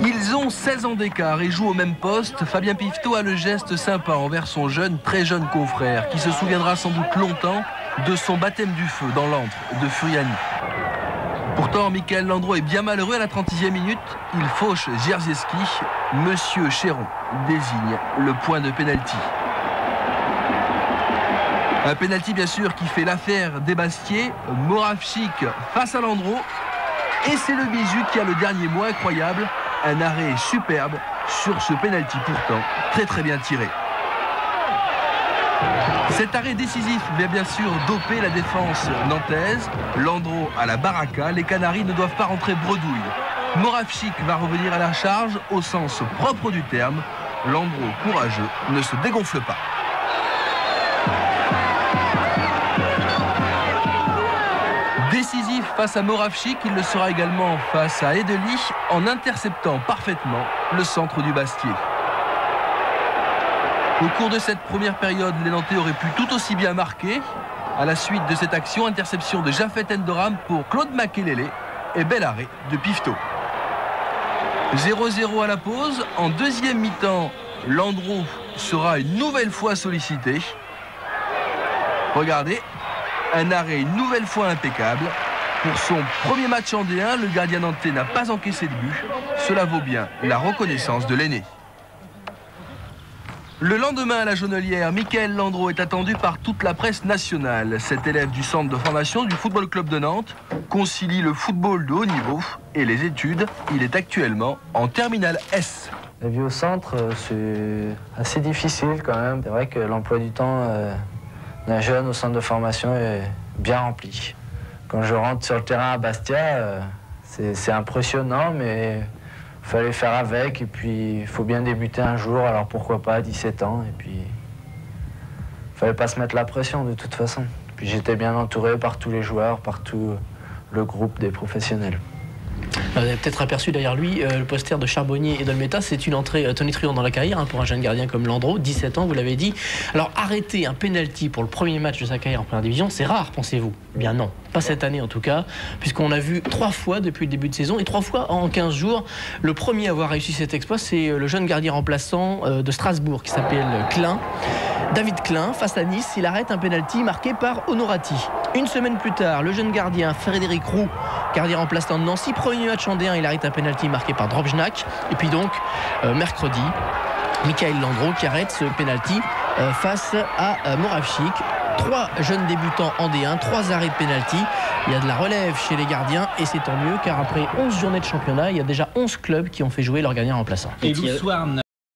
Ils ont 16 ans d'écart et jouent au même poste. Fabien Pifeteau a le geste sympa envers son très jeune confrère qui se souviendra sans doute longtemps de son baptême du feu dans l'antre de Furiani. Pourtant, Michael Landreau est bien malheureux à la 30e minute. Il fauche Jerzieski. Monsieur Chéron désigne le point de pénalty. Un pénalty bien sûr qui fait l'affaire des Bastiers. Moravchik face à Landreau. Et c'est le Bisu qui a le dernier mot incroyable. Un arrêt superbe sur ce pénalty pourtant très bien tiré. Cet arrêt décisif vient bien sûr doper la défense nantaise. Landreau à la baraka, les Canaries ne doivent pas rentrer bredouille. Moravchik va revenir à la charge au sens propre du terme. Landreau, courageux, ne se dégonfle pas. Décisif face à Moravchik, il le sera également face à Edeli en interceptant parfaitement le centre du Bastier. Au cours de cette première période, les Nantais auraient pu tout aussi bien marquer. À la suite de cette action, interception de Jafet Endoram pour Claude Makelele et bel arrêt de Pifeteau. 0-0 à la pause. En deuxième mi-temps, Landreau sera une nouvelle fois sollicité. Regardez, un arrêt une nouvelle fois impeccable. Pour son premier match en D1, le gardien nantais n'a pas encaissé de but. Cela vaut bien la reconnaissance de l'aîné. Le lendemain à la Jonelière, Michael Landreau est attendu par toute la presse nationale. Cet élève du centre de formation du Football Club de Nantes concilie le football de haut niveau et les études. Il est actuellement en terminale S. La vie au centre, c'est assez difficile quand même. C'est vrai que l'emploi du temps d'un jeune au centre de formation est bien rempli. Quand je rentre sur le terrain à Bastia, c'est impressionnant, mais il fallait faire avec. Et puis, il faut bien débuter un jour, alors pourquoi pas à 17 ans. Et puis, il fallait pas se mettre la pression de toute façon. Puis j'étais bien entouré par tous les joueurs, par tout le groupe des professionnels. Vous avez peut-être aperçu derrière lui le poster de Charbonnier et d'Olmeta. C'est une entrée tonitruante dans la carrière pour un jeune gardien comme Landreau, 17 ans, vous l'avez dit. Alors arrêter un penalty pour le premier match de sa carrière en première division, c'est rare, pensez-vous? Eh bien non, pas cette année en tout cas, puisqu'on a vu 3 fois depuis le début de saison et 3 fois en 15 jours. Le premier à avoir réussi cet exploit, c'est le jeune gardien remplaçant de Strasbourg qui s'appelle Klein. David Klein, face à Nice, il arrête un penalty marqué par Honorati. Une semaine plus tard, le jeune gardien Frédéric Roux, gardien remplaçant de Nancy, premier match en D1, il arrête un penalty marqué par Drobjnak. Et puis donc, mercredi, Michael Landreau qui arrête ce penalty face à Moravchik. 3 jeunes débutants en D1, 3 arrêts de penalty. Il y a de la relève chez les gardiens et c'est tant mieux car après 11 journées de championnat, il y a déjà 11 clubs qui ont fait jouer leurs gardiens remplaçants. Et